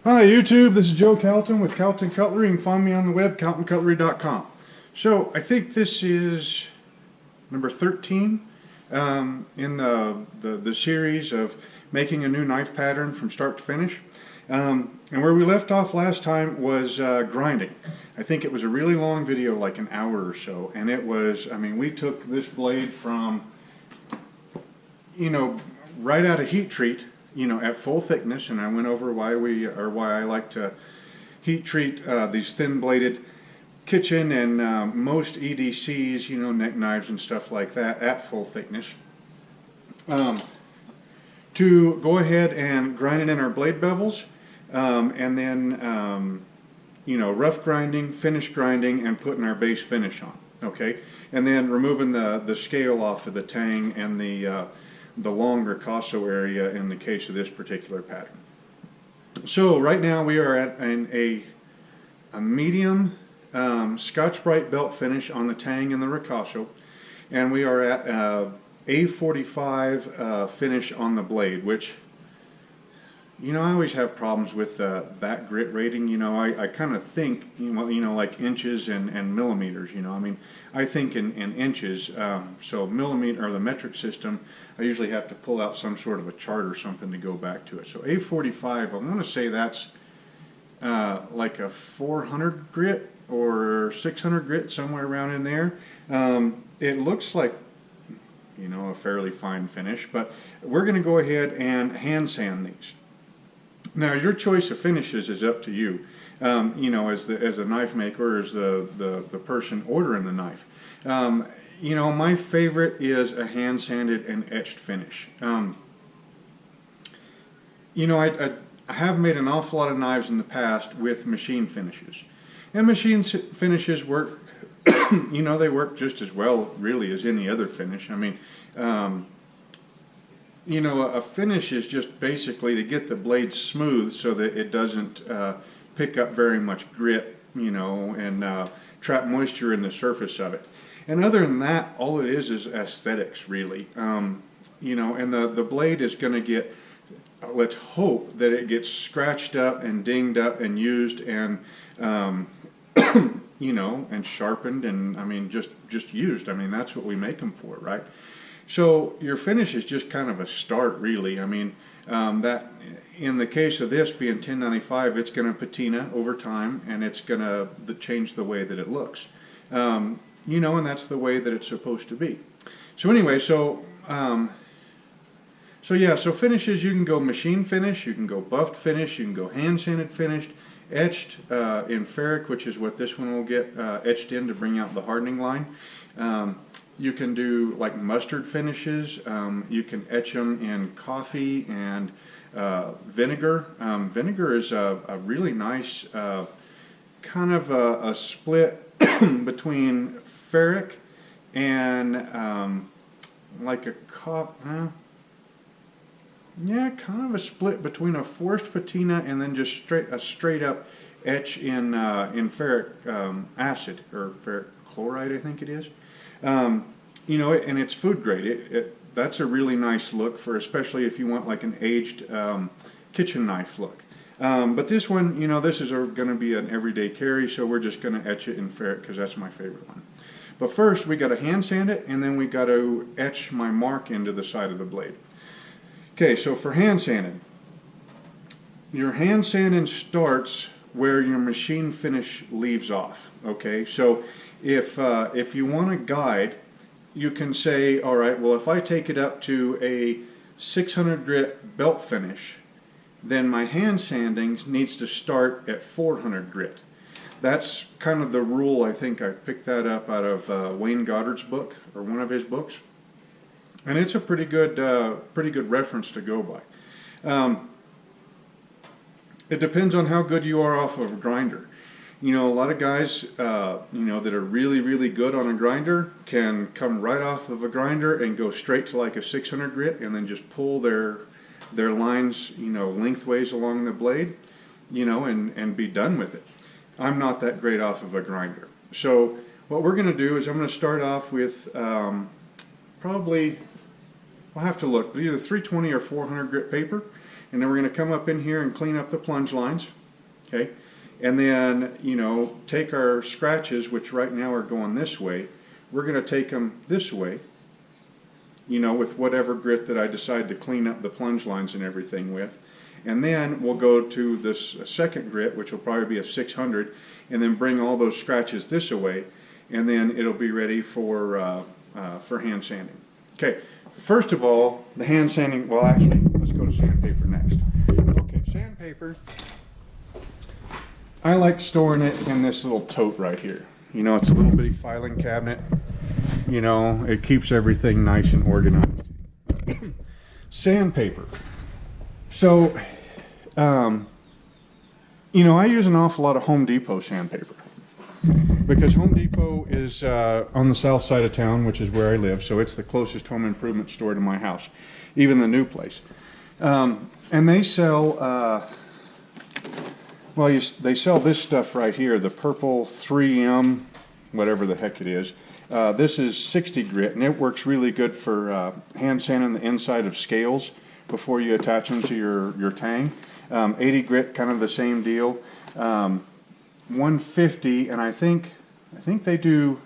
Hi YouTube, this is Joe Calton with Calton Cutlery. You can find me on the web, caltoncutlery.com. So I think this is number 13 in the series of making a new knife pattern from start to finish. And where we left off last time was grinding. I think it was a really long video, like an hour or so, and it was, I mean, we took this blade from, right out of heat treat, at full thickness, and I went over why I like to heat treat these thin bladed kitchen and most EDCs, neck knives and stuff like that at full thickness. To go ahead and grind it in our blade bevels, and then rough grinding, finish grinding, and putting our base finish on. Okay, and then removing the scale off of the tang and the long ricasso area in the case of this particular pattern. So right now we are at a medium Scotch-Brite belt finish on the tang and the ricasso, and we are at A45 finish on the blade, which, I always have problems with that grit rating. I kind of think, like inches and millimeters. I mean, I think in inches. So millimeter, or the metric system, I usually have to pull out some sort of a chart or something to go back to it. So A45, I want to say that's like a 400 grit or 600 grit, somewhere around in there. It looks like, a fairly fine finish, but we're going to go ahead and hand sand these. Now, your choice of finishes is up to you, as the knife maker, or as the person ordering the knife. My favorite is a hand sanded and etched finish. I have made an awful lot of knives in the past with machine finishes, and machine finishes work. They work just as well, really, as any other finish. I mean, a finish is just basically to get the blade smooth so that it doesn't pick up very much grit, and trap moisture in the surface of it. And other than that, all it is aesthetics, really. And the blade is going to get, let's hope that it gets scratched up and dinged up and used and, and sharpened and, I mean, just used. I mean, that's what we make them for, right? So your finish is just kind of a start, really. I mean, that in the case of this being 1095, it's going to patina over time, and it's going to change the way that it looks. And that's the way that it's supposed to be. So anyway, so finishes, you can go machine finish, you can go buffed finish, you can go hand sanded finished, etched in ferric, which is what this one will get etched in to bring out the hardening line. You can do like mustard finishes. You can etch them in coffee and vinegar. Vinegar is a really nice kind of a split between ferric and like a kind of a split between a forced patina and then just a straight up etch in ferric acid, or ferric chloride, I think it is. And it's food grade. That's a really nice look for, especially if you want like an aged kitchen knife look. But this one, this is going to be an everyday carry, so we're just going to etch it in ferric because that's my favorite one. But first, we got to hand sand it, and then we got to etch my mark into the side of the blade. Okay, so for hand sanding, your hand sanding starts where your machine finish leaves off. Okay, so if you want a guide, you can say, all right, well, if I take it up to a 600 grit belt finish, then my hand sanding needs to start at 400 grit. That's kind of the rule. I think I picked that up out of Wayne Goddard's book, or one of his books, and it's a pretty good reference to go by. It depends on how good you are off of a grinder. A lot of guys, that are really, really good on a grinder can come right off of a grinder and go straight to like a 600 grit and then just pull their lines, lengthways along the blade, and be done with it. I'm not that great off of a grinder. So what we're going to do is I'm going to start off with probably, I'll have to look, either 320 or 400 grit paper. And then we're going to come up in here and clean up the plunge lines. Okay. And then, you know, take our scratches, which right now are going this way. We're going to take them this way, you know, with whatever grit that I decide to clean up the plunge lines and everything with. And then we'll go to this second grit, which will probably be a 600, and then bring all those scratches this way, and then it'll be ready for hand sanding. Okay, first of all, the hand sanding, well actually, let's go to sandpaper next. Okay, sandpaper, I like storing it in this little tote right here. You know, it's a little bitty filing cabinet. You know, it keeps everything nice and organized. Sandpaper. So, you know, I use an awful lot of Home Depot sandpaper because Home Depot is on the south side of town, which is where I live, so it's the closest home improvement store to my house, even the new place. And they sell, well, they sell this stuff right here, the purple 3M, whatever the heck it is. This is 60 grit, and it works really good for hand sanding the inside of scales before you attach them to your tang. 80 grit, kind of the same deal. 150, and I think they do.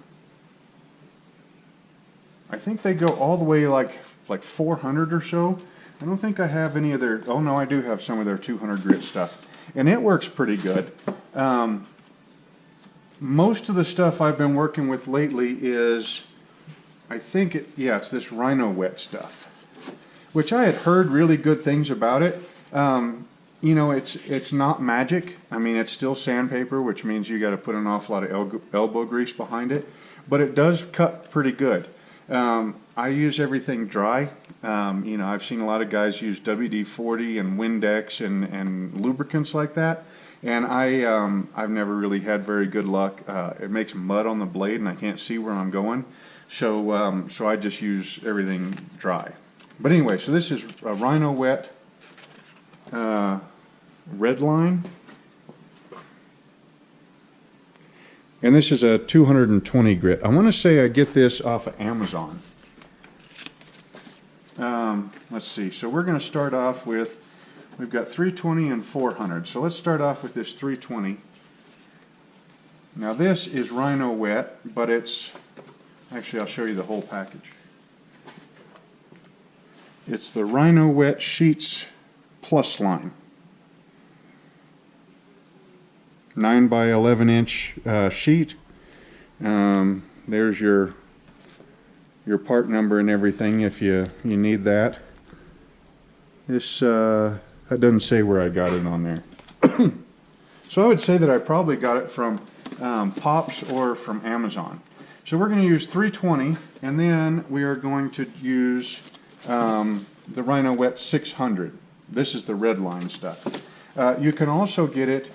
I think they go all the way like 400 or so. I don't think I have any of their. Oh no, I do have some of their 200 grit stuff, and it works pretty good. Most of the stuff I've been working with lately is, I think it's this Rhino Wet stuff, which I had heard really good things about it. You know, it's not magic. I mean, it's still sandpaper, which means you got to put an awful lot of elbow grease behind it, but it does cut pretty good. I use everything dry. You know, I've seen a lot of guys use WD-40 and Windex and lubricants like that, and I've never really had very good luck. It makes mud on the blade, and I can't see where I'm going, so so I just use everything dry. But anyway, so this is a Rhino Wet red line, and this is a 220 grit. I want to say I get this off of Amazon. Let's see, so we're going to start off with, we've got 320 and 400, so let's start off with this 320. Now this is Rhino Wet, but it's, actually I'll show you the whole package. It's the Rhino Wet Sheets Plus line. 9 by 11 inch sheet. There's your part number and everything if you need that. This that doesn't say where I got it on there. So I would say that I probably got it from Pops or from Amazon. So we're going to use 320, and then we are going to use the Rhino Wet 600. This is the red line stuff. You can also get it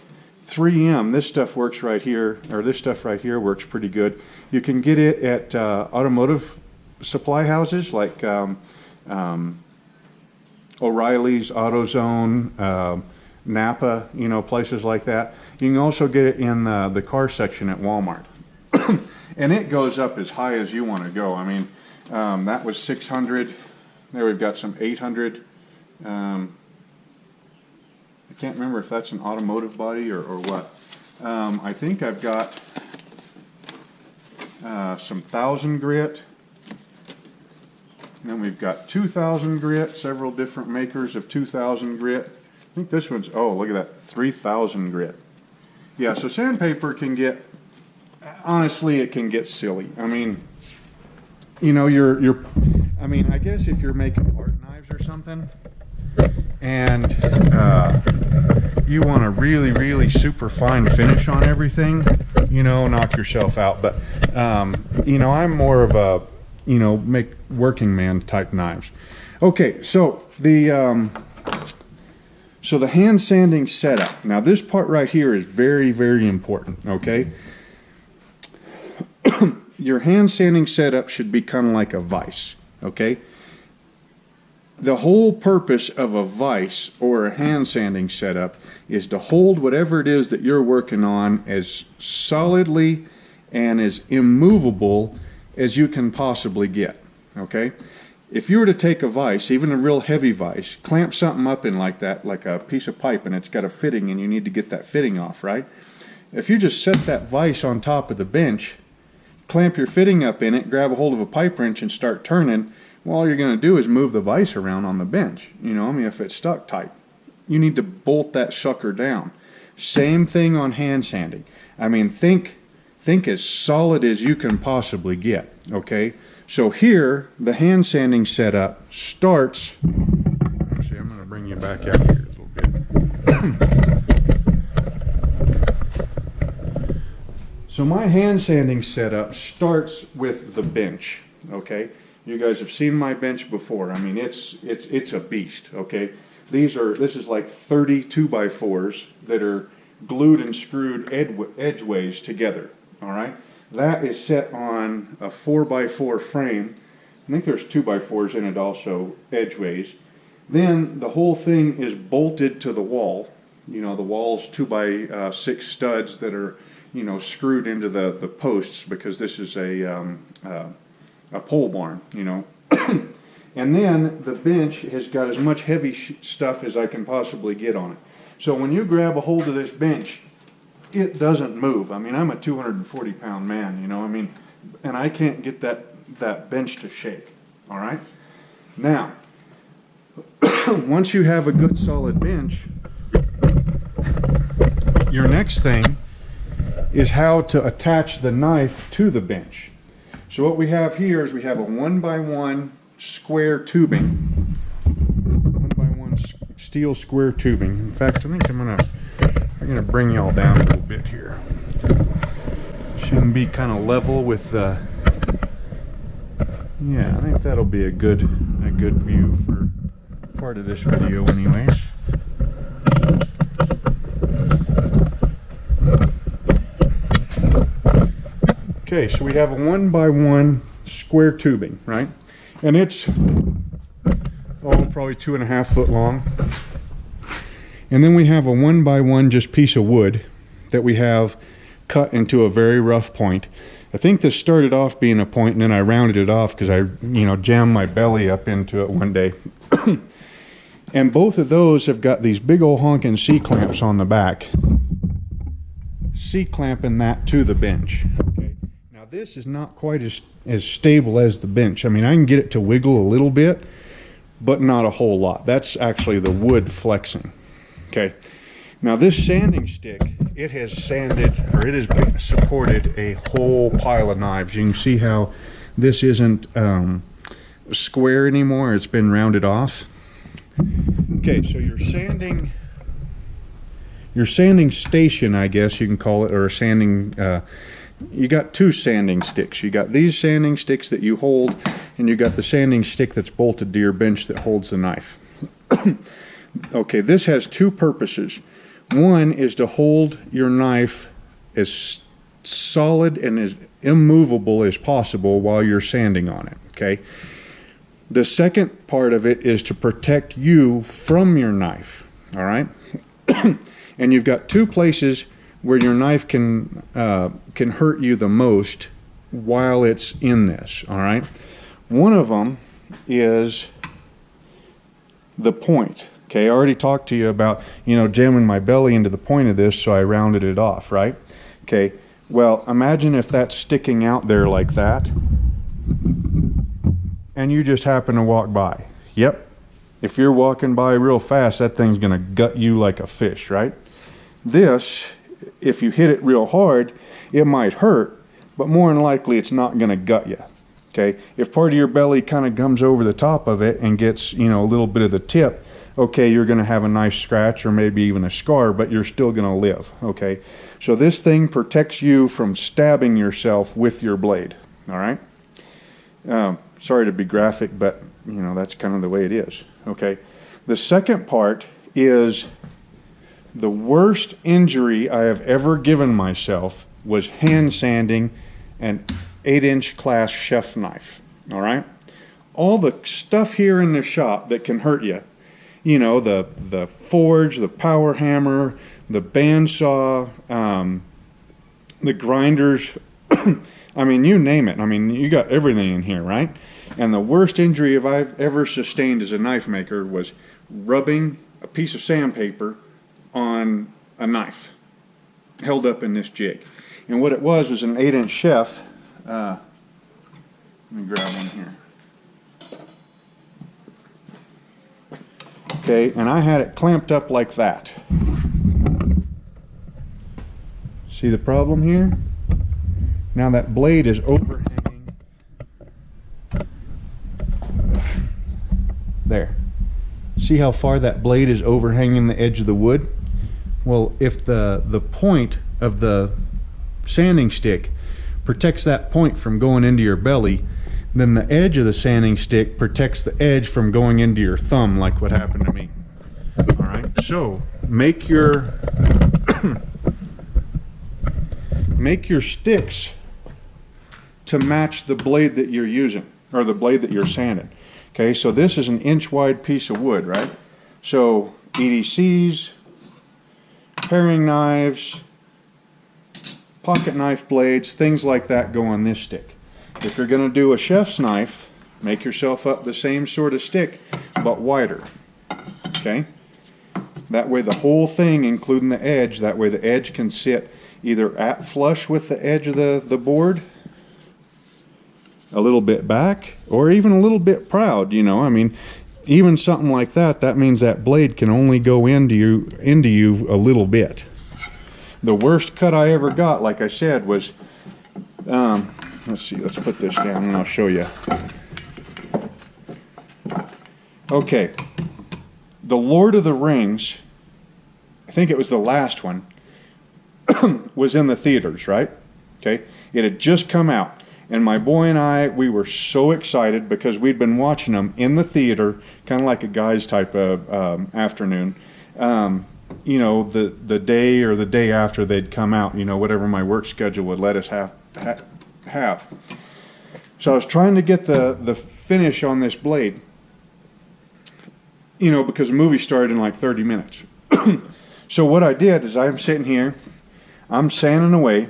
3M. This stuff works right here, or this stuff right here works pretty good. You can get it at automotive supply houses like O'Reilly's, AutoZone, Napa, you know, places like that. You can also get it in the car section at Walmart. And it goes up as high as you want to go. I mean, that was 600. There we've got some 800. I can't remember if that's an automotive body or what. I think I've got some 1,000 grit. And then we've got 2,000 grit, several different makers of 2,000 grit. I think this one's, oh, look at that, 3,000 grit. Yeah, so sandpaper can get, honestly, it can get silly. I mean, you know, I mean, I guess if you're making art knives or something, and you want a really, really super fine finish on everything, you know, knock yourself out. But, you know, I'm more of a, you know, make working man type knives. Okay, so the hand sanding setup. Now this part right here is very, very important, okay? Your hand sanding setup should be kind of like a vise, okay? The whole purpose of a vise or a hand sanding setup is to hold whatever it is that you're working on as solidly and as immovable as you can possibly get, okay? if you were to take a vise, even a real heavy vise, clamp something up in like that, like a piece of pipe, and it's got a fitting and you need to get that fitting off, right? If you just set that vise on top of the bench, clamp your fitting up in it, grab a hold of a pipe wrench and start turning, well, all you're going to do is move the vise around on the bench. You know, I mean, if it's stuck tight. You need to bolt that sucker down. Same thing on hand sanding. I mean, think as solid as you can possibly get, okay? So here, the hand sanding setup starts, actually I'm going to bring you back out here a little bit. So my hand sanding setup starts with the bench, okay? You guys have seen my bench before. I mean, it's a beast, okay? This is like 30 2x4s that are glued and screwed edgeways together, all right? That is set on a 4x4 frame. I think there's 2x4s in it also, edgeways. Then the whole thing is bolted to the wall. You know, the wall's 2x6 studs that are, you know, screwed into the posts, because this is a pole barn, you know. And then the bench has got as much heavy stuff as I can possibly get on it. So when you grab a hold of this bench, it doesn't move. I mean, I'm a 240-pound man, you know, I mean, and I can't get that bench to shake, all right? Now, once you have a good solid bench, your next thing is how to attach the knife to the bench. So what we have here is we have a 1x1 square tubing, 1x1 steel square tubing. In fact, I think I'm gonna bring y'all down a little bit here. Shouldn't be kind of level with the. Yeah, I think that'll be a good view for part of this video, anyways. Okay, so we have a 1x1 square tubing, right? And it's probably 2.5 foot long. And then we have a 1x1 just piece of wood that we have cut into a very rough point. I think this started off being a point, and then I rounded it off because I, you know, jammed my belly up into it one day. And both of those have got these big old honking C-clamps on the back. C-clamping that to the bench. Okay. Now this is not quite as stable as the bench. I mean, I can get it to wiggle a little bit, but not a whole lot. That's actually the wood flexing. Okay. Now this sanding stick, it has sanded, or it has supported a whole pile of knives. You can see how this isn't square anymore. It's been rounded off. Okay, so your sanding station, I guess you can call it, or a sanding, you got two sanding sticks. You got these sanding sticks that you hold, and you got the sanding stick that's bolted to your bench that holds the knife. Okay, this has two purposes. One is to hold your knife as solid and as immovable as possible while you're sanding on it, okay? The second part of it is to protect you from your knife, all right? And you've got two places where your knife can hurt you the most while it's in this, all right? One of them is the point. Okay, I already talked to you about, you know, jamming my belly into the point of this, so I rounded it off, right? Okay, well, imagine if that's sticking out there like that, and you just happen to walk by. Yep, if you're walking by real fast, that thing's going to gut you like a fish, right? This, if you hit it real hard, it might hurt, but more than likely it's not going to gut you. Okay, if part of your belly kind of comes over the top of it and gets, you know, a little bit of the tip, okay, you're going to have a nice scratch or maybe even a scar, but you're still going to live, okay? So this thing protects you from stabbing yourself with your blade, all right? Sorry to be graphic, but, you know, that's kind of the way it is, okay? The second part is the worst injury I have ever given myself was hand sanding an 8-inch class chef knife, all right? All the stuff here in the shop that can hurt you, you know, the forge, the power hammer, the bandsaw, the grinders, I mean, you name it. I mean, you got everything in here, right? And the worst injury I've ever sustained as a knife maker was rubbing a piece of sandpaper on a knife held up in this jig. And what it was an 8-inch chef. Let me grab one here. Okay, and I had it clamped up like that. See the problem here? Now that blade is overhanging. There. See how far that blade is overhanging the edge of the wood? Well, if the point of the sanding stick protects that point from going into your belly, then the edge of the sanding stick protects the edge from going into your thumb, like what happened to me. All right, so make your make your sticks to match the blade that you're using, or the blade that you're sanding. Okay, so this is an inch wide piece of wood, right? So EDCs, paring knives, pocket knife blades, things like that go on this stick. If you're going to do a chef's knife, make yourself up the same sort of stick, but wider. Okay? That way the whole thing, including the edge, that way the edge can sit either at flush with the edge of the board, a little bit back, or even a little bit proud, you know. I mean, even something like that, that means that blade can only go into you a little bit. The worst cut I ever got, like I said, was, let's see, let's put this down and I'll show you. Okay, The Lord of the Rings, I think it was the last one, was in the theaters, right? Okay, it had just come out. And my boy and I, we were so excited because we'd been watching them in the theater, kind of like a guy's type of afternoon. You know, the day or the day after they'd come out, you know, whatever my work schedule would let us have. So I was trying to get the finish on this blade, you know, because the movie started in like 30 minutes. So what I did is I'm sitting here, I'm sanding away,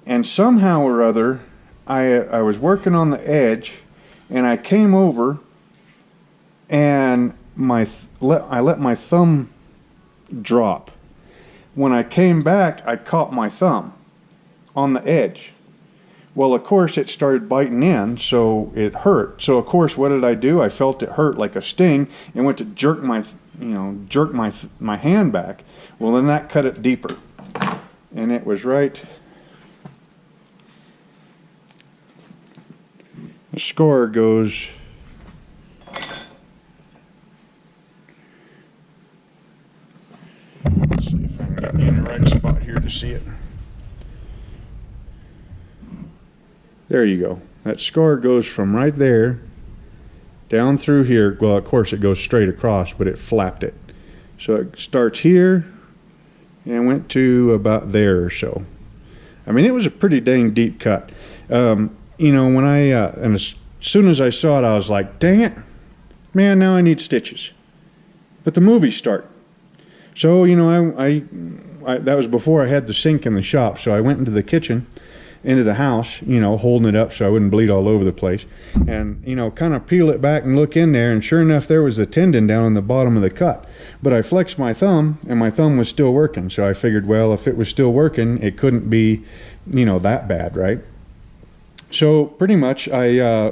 and somehow or other, I was working on the edge, and I came over, and I let my thumb drop. When I came back, I caught my thumb on the edge. Well, of course, it started biting in, so it hurt. So, of course, what did I do? I felt it hurt like a sting, and went to jerk my hand back. Well, then that cut it deeper, and it was right. The score goes. Let's see if I can get you in the right spot here to see it. There you go. That scar goes from right there down through here. Well, of course, it goes straight across, but it flapped it. So it starts here and went to about there or so. I mean, it was a pretty dang deep cut. You know, when and as soon as I saw it, I was like, dang it, man, now I need stitches. But the movie started. So, you know, I that was before I had the sink in the shop, so I went into the kitchen, into the house, you know, holding it up so I wouldn't bleed all over the place, and, you know, kind of peel it back and look in there, and sure enough, there was a tendon down on the bottom of the cut. But I flexed my thumb, and my thumb was still working, so I figured, well, if it was still working, it couldn't be, you know, that bad, right? So pretty much I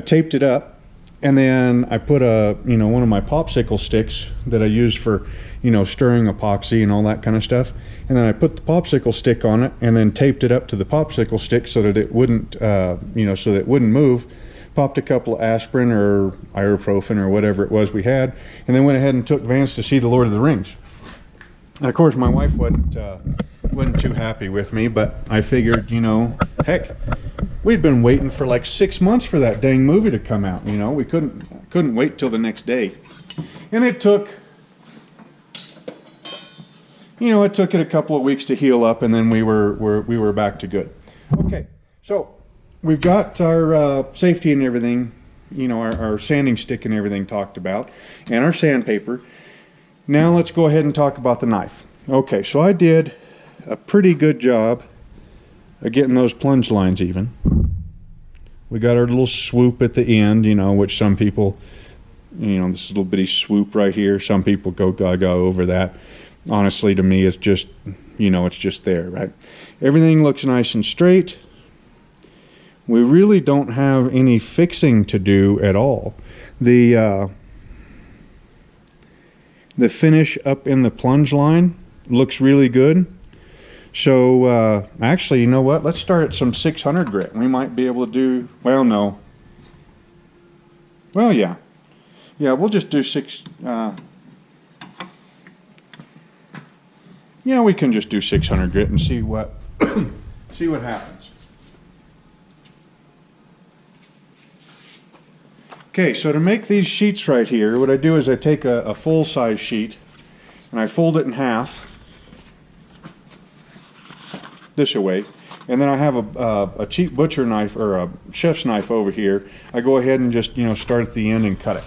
taped it up, and then I put one of my popsicle sticks that I use for, you know, stirring epoxy and all that kind of stuff, and then I put the popsicle stick on it and then taped it up to the popsicle stick so that it wouldn't so that it wouldn't move. Popped a couple of aspirin or ibuprofen or whatever it was we had, and then went ahead and took Vance to see The Lord of the Rings. And of course, my wife wasn't too happy with me, but I figured, you know, heck, we'd been waiting for like 6 months for that dang movie to come out. You know, we couldn't wait till the next day, and it took it a couple of weeks to heal up, and then we were back to good. Okay, so we've got our safety and everything, you know, our sanding stick and everything talked about, and our sandpaper. Now let's go ahead and talk about the knife. Okay, so I did a pretty good job of getting those plunge lines even. We got our little swoop at the end, you know, which some people, you know, this little bitty swoop right here, some people go gaga over that. Honestly, to me, it's just, you know, it's just there, right? Everything looks nice and straight. We really don't have any fixing to do at all. The finish up in the plunge line looks really good. So actually, you know what? Let's start at some 600 grit. We might be able to do, well, no. Well, yeah. Yeah, we'll just do yeah, we can just do 600 grit and see what see what happens. Okay, so to make these sheets right here, what I do is I take a full-size sheet and I fold it in half this way, and then I have a cheap butcher knife or a chef's knife over here. I go ahead and just, you know, start at the end and cut it.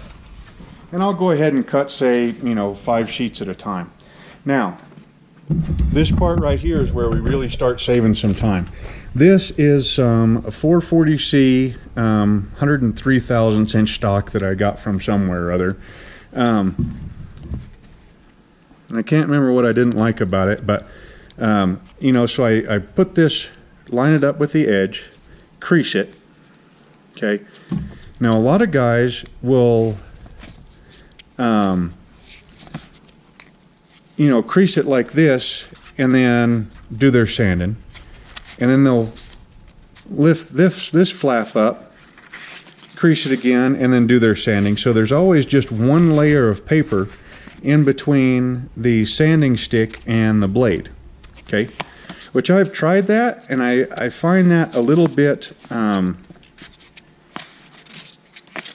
And I'll go ahead and cut, say, you know, 5 sheets at a time. Now, this part right here is where we really start saving some time. This is some 440C 103 thousandths inch stock that I got from somewhere or other. And I can't remember what I didn't like about it, but you know, so I put this, line it up with the edge, crease it. Okay. Now a lot of guys will you know, crease it like this and then do their sanding, and then they'll lift this flap up, crease it again, and then do their sanding. So there's always just one layer of paper in between the sanding stick and the blade. Okay, which I've tried that, and I find that a little bit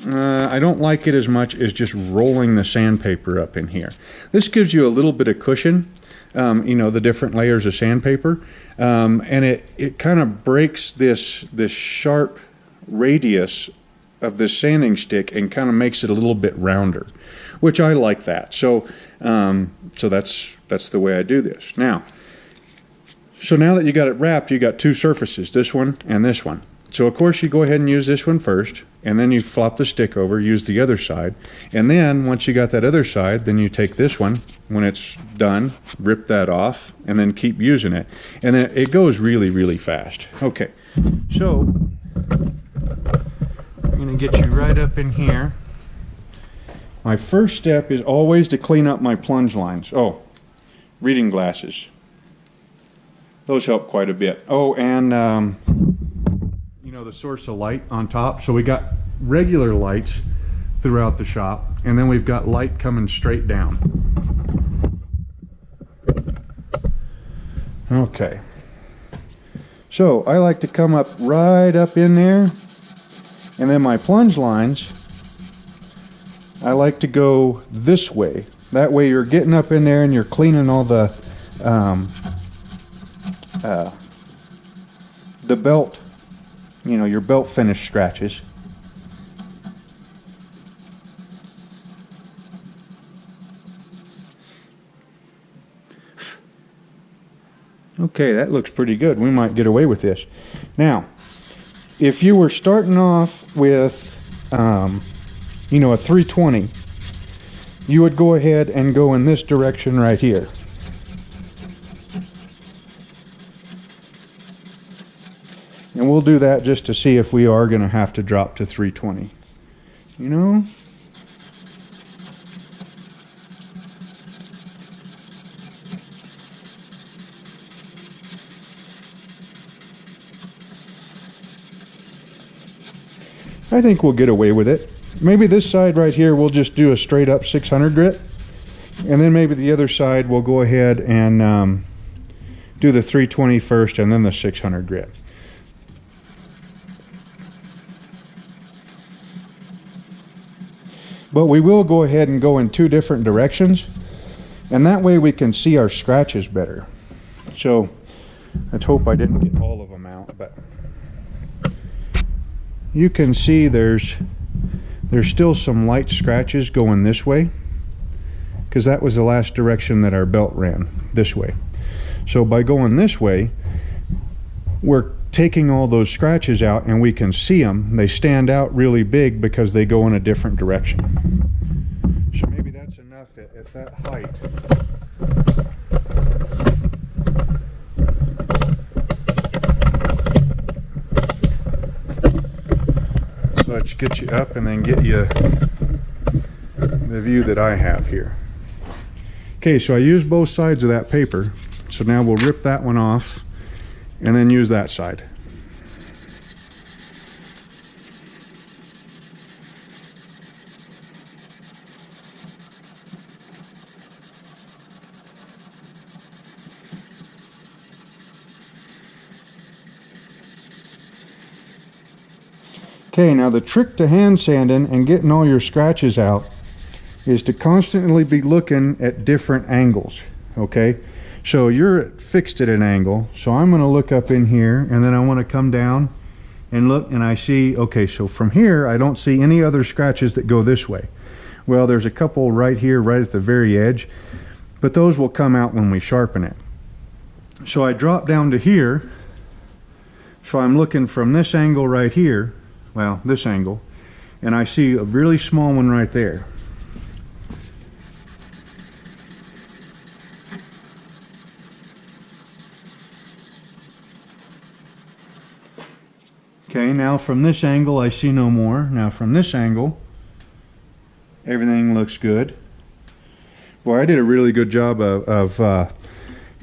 I don't like it as much as just rolling the sandpaper up in here. This gives you a little bit of cushion, you know, the different layers of sandpaper, and it kind of breaks this sharp radius of this sanding stick and kind of makes it a little bit rounder, which I like that. So so that's the way I do this. Now that you got it wrapped, you got 2 surfaces, this one and this one. So of course you go ahead and use this one first, and then you flop the stick over, use the other side, and then once you got that other side, then you take this one, when it's done, rip that off, and then keep using it. And then it goes really, really fast. Okay, so I'm going to get you right up in here. My first step is always to clean up my plunge lines. Oh, reading glasses. Those help quite a bit. Oh, and you know, the source of light on top. So we got regular lights throughout the shop, and then we've got light coming straight down. Okay. So I like to come up right up in there, and then my plunge lines, I like to go this way. That way you're getting up in there and you're cleaning all the belt, you know, your belt finish scratches. Okay, that looks pretty good. We might get away with this. Now, if you were starting off with, you know, a 320, you would go ahead and go in this direction right here. And we'll do that just to see if we are going to have to drop to 320. You know? I think we'll get away with it. Maybe this side right here we'll just do a straight up 600 grit. And then maybe the other side we'll go ahead and do the 320 first and then the 600 grit. But we will go ahead and go in 2 different directions, and that way we can see our scratches better. So let's hope I didn't get all of them out, but you can see there's still some light scratches going this way, because that was the last direction that our belt ran, this way. So by going this way, we're taking all those scratches out, and we can see them. They stand out really big because they go in a different direction. So maybe that's enough at that height. So let's get you up and then get you the view that I have here. Okay, so I used both sides of that paper. So now we'll rip that one off and then use that side. Okay, now the trick to hand sanding and getting all your scratches out is to constantly be looking at different angles, okay? So you're fixed at an angle, so I'm going to look up in here, and then I want to come down and look, and I see, okay, so from here I don't see any other scratches that go this way. Well, there's a couple right here, right at the very edge, but those will come out when we sharpen it. So I drop down to here, so I'm looking from this angle right here, well, this angle, and I see a really small one right there. Okay, now from this angle I see no more. Now from this angle, everything looks good. Boy, I did a really good job of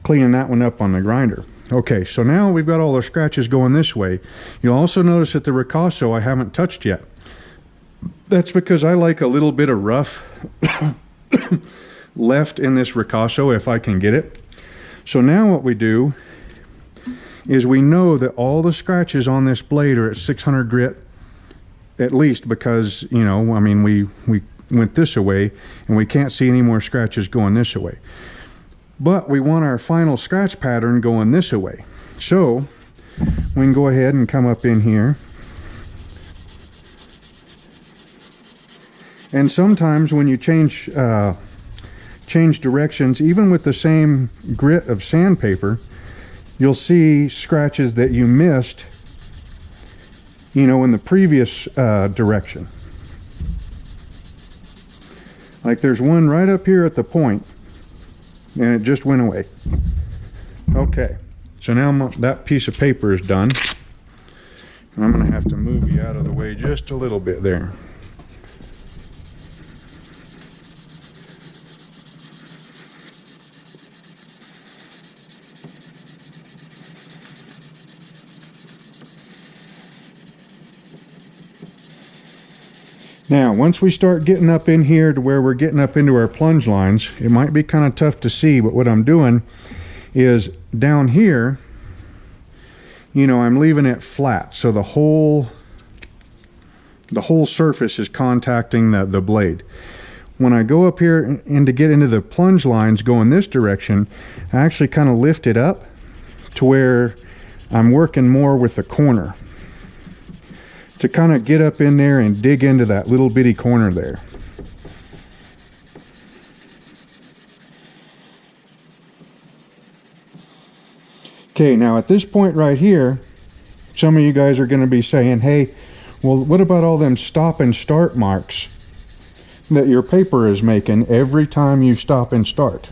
cleaning that one up on the grinder. Okay, so now we've got all the scratches going this way. You'll also notice that the ricasso I haven't touched yet. That's because I like a little bit of rough left in this ricasso if I can get it. So now what we do is we know that all the scratches on this blade are at 600 grit at least, because, you know, I mean, we went this away and we can't see any more scratches going this away. But we want our final scratch pattern going this away. So we can go ahead and come up in here. And sometimes when you change directions, even with the same grit of sandpaper, you'll see scratches that you missed, you know, in the previous direction. Like there's one right up here at the point, and it just went away. Okay, so now that piece of paper is done. And I'm going to have to move you out of the way just a little bit there. Now, once we start getting up in here to where we're getting up into our plunge lines, it might be kind of tough to see, but what I'm doing is down here, you know, I'm leaving it flat. So the whole surface is contacting the blade. When I go up here and to get into the plunge lines going this direction, I actually kind of lift it up to where I'm working more with the corner, to kind of get up in there and dig into that little bitty corner there. Okay, now at this point right here, some of you guys are going to be saying, hey, well, what about all them stop and start marks that your paper is making every time you stop and start?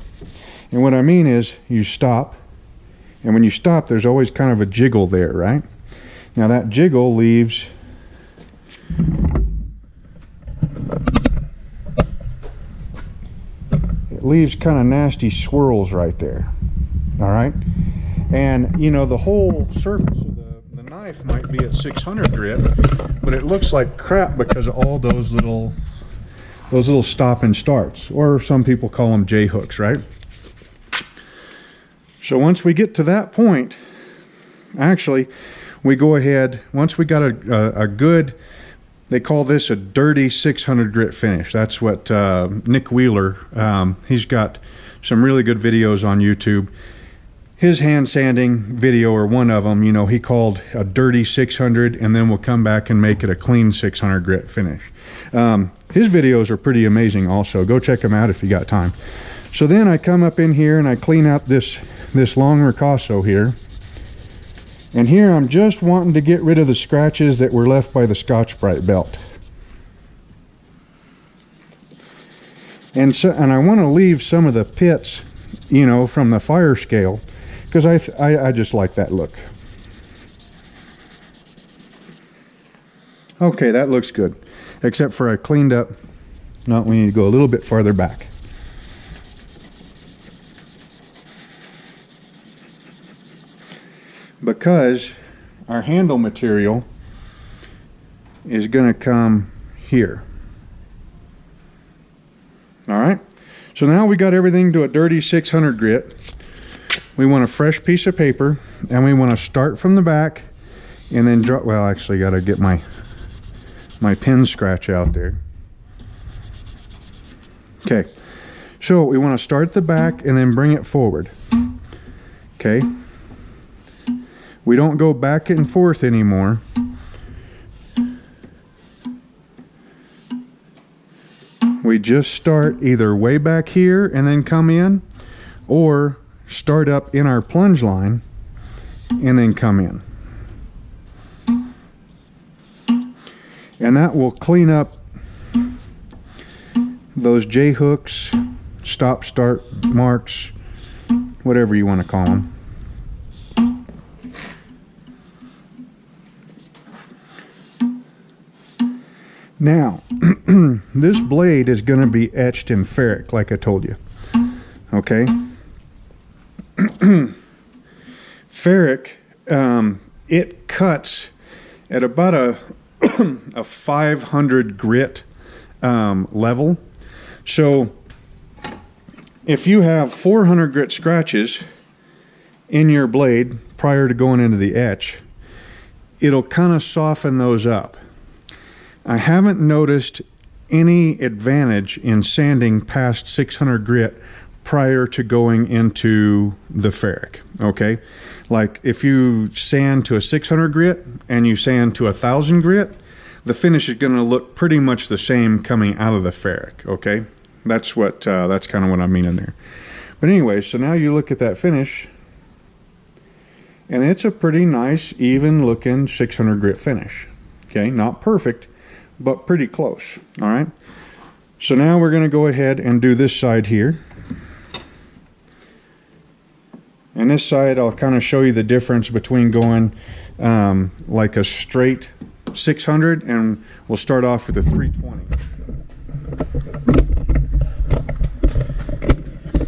And what I mean is, you stop, and when you stop, there's always kind of a jiggle there, right? Now that jiggle leaves kind of nasty swirls right there. All right, and you know, the whole surface of the knife might be at 600 grit, but it looks like crap because of all those little stop and starts, or some people call them J hooks, right? So once we get to that point, actually we go ahead, once we got a good, they call this a dirty 600 grit finish. That's what Nick Wheeler, he's got some really good videos on YouTube. His hand sanding video, or one of them, you know, he called a dirty 600, and then we'll come back and make it a clean 600 grit finish. His videos are pretty amazing also. Go check them out if you got time. So then I come up in here and I clean out this long ricasso here. And here I'm just wanting to get rid of the scratches that were left by the Scotch-Brite belt. And I want to leave some of the pits, you know, from the fire scale, because I just like that look. Okay, that looks good. Except for I cleaned up. No, we need to go a little bit farther back. Because our handle material is going to come here. Alright, so now we got everything to a dirty 600 grit. We want a fresh piece of paper, and we want to start from the back and then draw. Well, actually got to get my pin scratch out there. Okay, so we want to start the back and then bring it forward. Okay, we don't go back and forth anymore. We just start either way back here and then come in, or start up in our plunge line and then come in. And that will clean up those J-hooks, stop start marks, whatever you want to call them. Now, this blade is going to be etched in ferric, like I told you. Okay? Ferric, it cuts at about a 500 grit level. So, if you have 400 grit scratches in your blade prior to going into the etch, it'll kind of soften those up. I haven't noticed any advantage in sanding past 600 grit prior to going into the ferric, okay? Like if you sand to a 600 grit and you sand to 1,000 grit, the finish is going to look pretty much the same coming out of the ferric, okay? That's kind of what I mean in there. But anyway, so now you look at that finish, and it's a pretty nice, even looking 600 grit finish, okay? Not perfect, but pretty close. All right, so now we're going to go ahead and do this side here, and this side I'll kind of show you the difference between going like a straight 600, and we'll start off with a 320.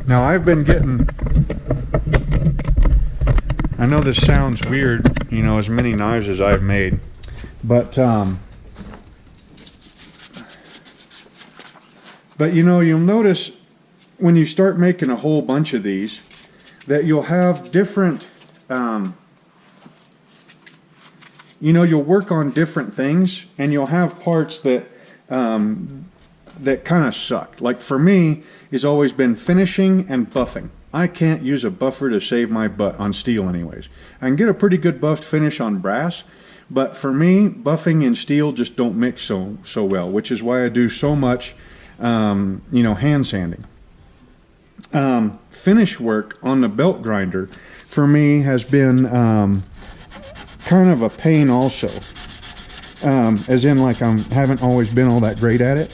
Now I've been getting, I know this sounds weird, you know, as many knives as I've made, but you know, you'll notice when you start making a whole bunch of these that you'll have different, you know, you'll work on different things, and you'll have parts that that kind of suck. Like for me, it's always been finishing and buffing. I can't use a buffer to save my butt on steel anyways. I can get a pretty good buffed finish on brass, but for me, buffing and steel just don't mix so well, which is why I do so much you know, hand sanding. Finish work on the belt grinder for me has been kind of a pain also, as in like I haven't always been all that great at it,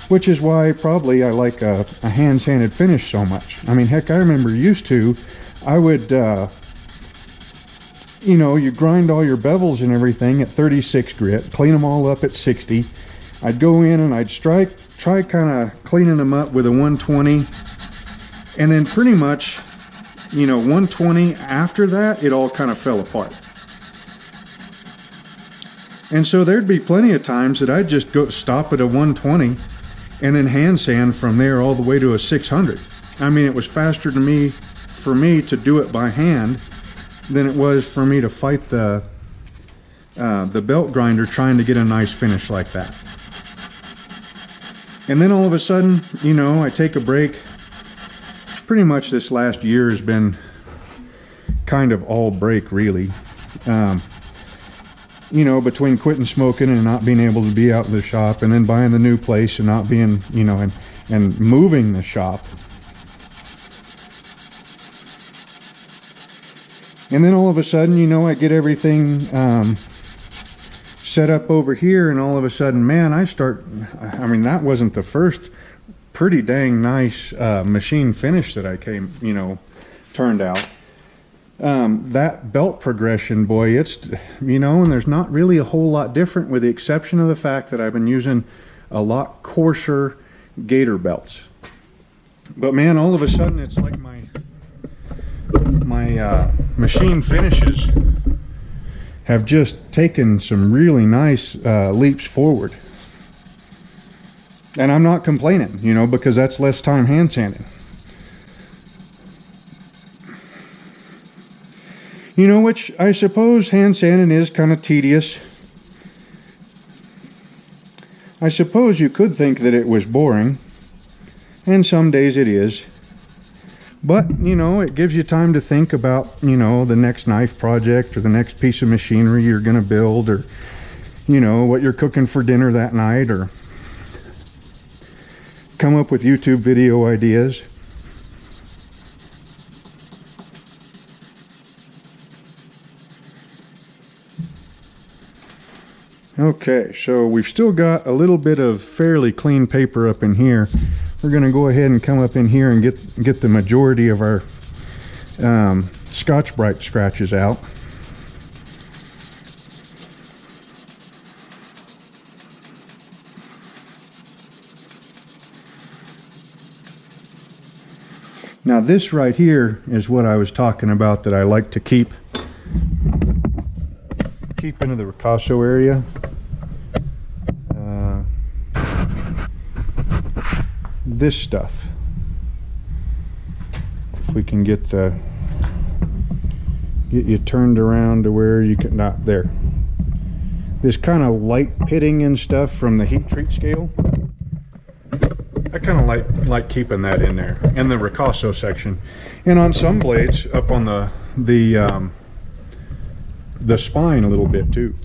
which is why probably I like a hand sanded finish so much. I mean, heck, I remember used to, I would you know, you grind all your bevels and everything at 36 grit, clean them all up at 60. I'd go in and I'd try kind of cleaning them up with a 120, and then pretty much, you know, 120 after that, it all kind of fell apart. And so there'd be plenty of times that I'd just go stop at a 120 and then hand sand from there all the way to a 600. I mean, it was faster for me to do it by hand than it was for me to fight the belt grinder trying to get a nice finish like that. And then all of a sudden, you know, I take a break. Pretty much this last year has been kind of all break, really. You know, between quitting smoking and not being able to be out in the shop, and then buying the new place and not being, you know, and moving the shop. And then all of a sudden, you know, I get everything set up over here, and all of a sudden, man, I mean, that wasn't the first pretty dang nice machine finish that I turned out. That belt progression, boy, it's, you know, and there's not really a whole lot different, with the exception of the fact that I've been using a lot coarser gator belts. But man, all of a sudden, it's like my machine finishes have just taken some really nice leaps forward. And I'm not complaining, you know, because that's less time hand sanding. You know, which I suppose hand sanding is kind of tedious. I suppose you could think that it was boring, and some days it is. But, you know, it gives you time to think about, you know, the next knife project or the next piece of machinery you're going to build, or, you know, what you're cooking for dinner that night, or come up with YouTube video ideas. Okay, so we've still got a little bit of fairly clean paper up in here. We're going to go ahead and come up in here and get the majority of our Scotch-Brite scratches out. Now this right here is what I was talking about, that I like to keep into the ricasso area. This stuff, if we can get you turned around to where you can, not there, this kind of light pitting and stuff from the heat treat scale, I kind of like keeping that in there, in the ricasso section, and on some blades up on the spine a little bit too.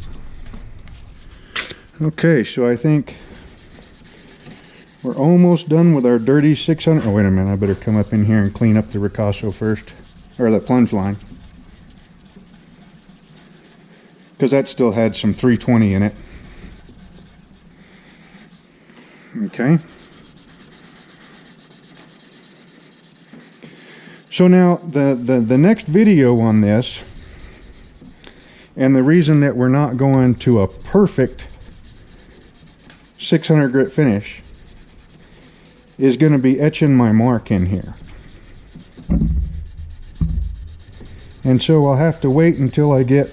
Okay, so I think we're almost done with our dirty 600. Oh, wait a minute, I better come up in here and clean up the ricasso first, or the plunge line, because that still had some 320 in it. Okay. So now the next video on this, and the reason that we're not going to a perfect 600 grit finish, is going to be etching my mark in here. And so I'll have to wait until I'll go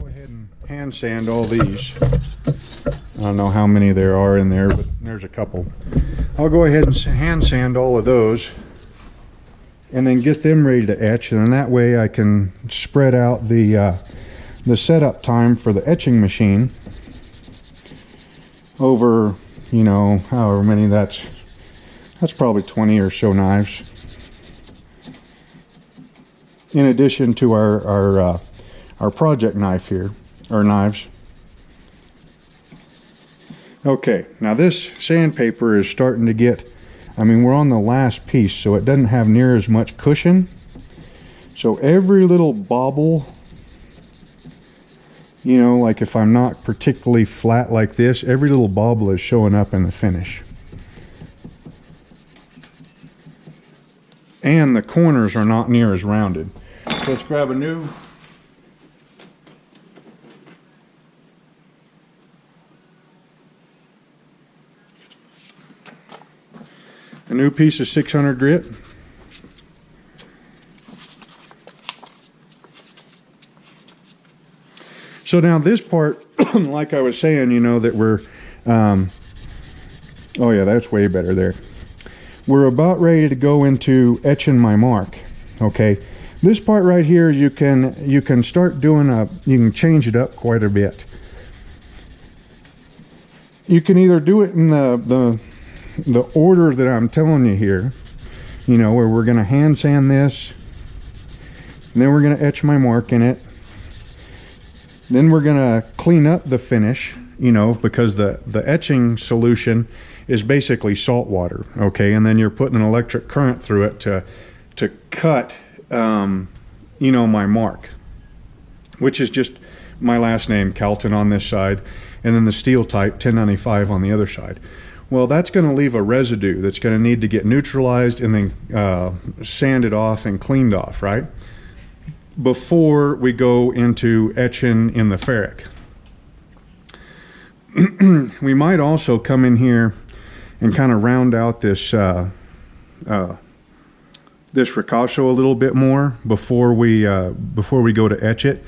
ahead and hand sand all these. I don't know how many there are in there, but there's a couple. I'll go ahead and hand sand all of those, and then get them ready to etch, and then that way I can spread out the setup time for the etching machine over, you know, however many, that's probably 20 or so knives, in addition to our project knife here, or knives. Okay, now this sandpaper is starting to get, I mean, we're on the last piece, so it doesn't have near as much cushion. So every little bobble, you know, like if I'm not particularly flat like this, every little bobble is showing up in the finish. And the corners are not near as rounded. So let's grab a new piece of 600 grit. So now this part, like I was saying, you know, that we're, oh yeah, that's way better there. We're about ready to go into etching my mark. Okay, this part right here, you can start doing you can change it up quite a bit. You can either do it in the order that I'm telling you here, you know, where we're going to hand sand this, and then we're going to etch my mark in it. Then we're going to clean up the finish, you know, because the etching solution is basically salt water, okay? And then you're putting an electric current through it to cut you know, my mark, which is just my last name, Calton, on this side, and then the steel type 1095 on the other side. Well, that's going to leave a residue that's going to need to get neutralized and then sanded off and cleaned off, right? Before we go into etching in the ferric. We might also come in here and kind of round out this this ricasso a little bit more before we go to etch it,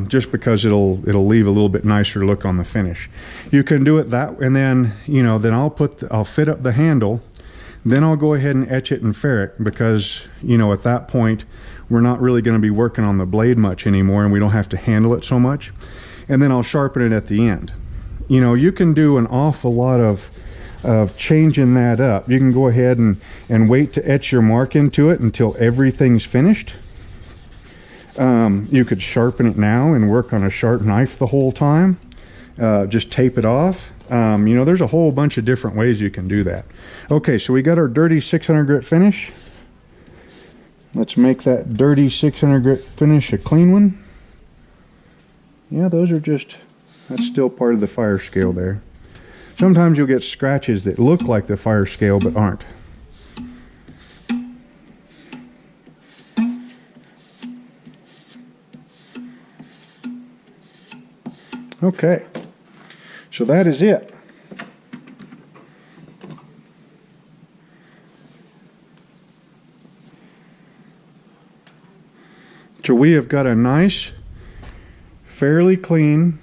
just because it'll leave a little bit nicer look on the finish. You can do it that, and then then I'll fit up the handle, then I'll go ahead and etch it in ferric, because at that point we're not really going to be working on the blade much anymore, and we don't have to handle it so much. And then I'll sharpen it at the end. You can do an awful lot of changing that up. You can go ahead and wait to etch your mark into it until everything's finished. You could sharpen it now and work on a sharp knife the whole time. Just tape it off. There's a whole bunch of different ways you can do that. Okay, so we got our dirty 600 grit finish. Let's make that dirty 600 grit finish a clean one. Yeah, that's still part of the fire scale there. Sometimes you'll get scratches that look like the fire scale but aren't. Okay, so that is it. So we have got a nice, fairly clean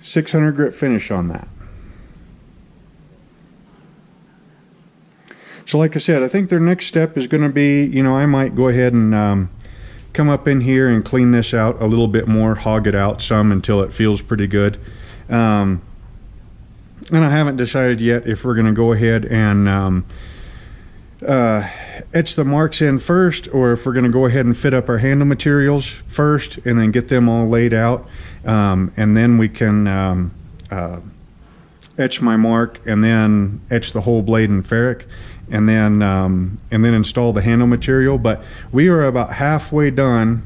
600 grit finish on that. So like I said, I think their next step is going to be, I might go ahead and come up in here and clean this out a little bit more, hog it out some until it feels pretty good. And I haven't decided yet if we're going to go ahead and etch the marks in first, or if we're going to go ahead and fit up our handle materials first and then get them all laid out, and then we can etch my mark and then etch the whole blade in ferric, and then install the handle material. But we are about halfway done,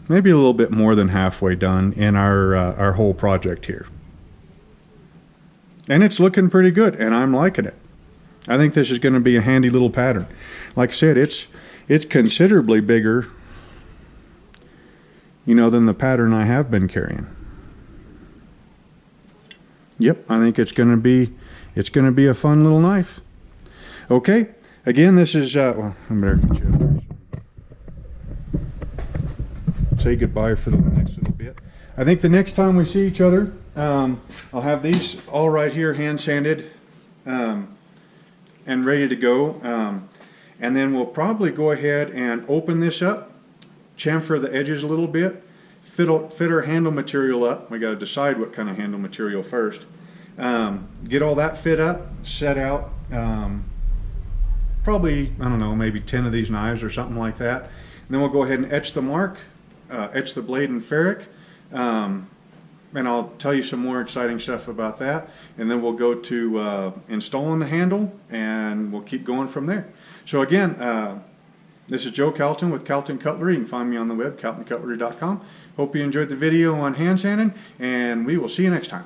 maybe a little bit more than halfway done in our whole project here, and it's looking pretty good, and I'm liking it. I think this is going to be a handy little pattern. Like I said, it's considerably bigger, than the pattern I have been carrying. Yep, I think it's going to be a fun little knife. Okay, again, this is well, I better get you up there. Say goodbye for the next little bit. I think the next time we see each other, I'll have these all right here, hand sanded. And ready to go, and then we'll probably go ahead and open this up, chamfer the edges a little bit, fit our handle material up. We got to decide what kind of handle material first. Get all that fit up, set out, probably, I don't know, maybe 10 of these knives or something like that. And then we'll go ahead and etch the mark, etch the blade in ferric, and I'll tell you some more exciting stuff about that. And then we'll go to installing the handle, and we'll keep going from there. So again, this is Joe Calton with Calton Cutlery. You can find me on the web, caltoncutlery.com. Hope you enjoyed the video on hand sanding, and we will see you next time.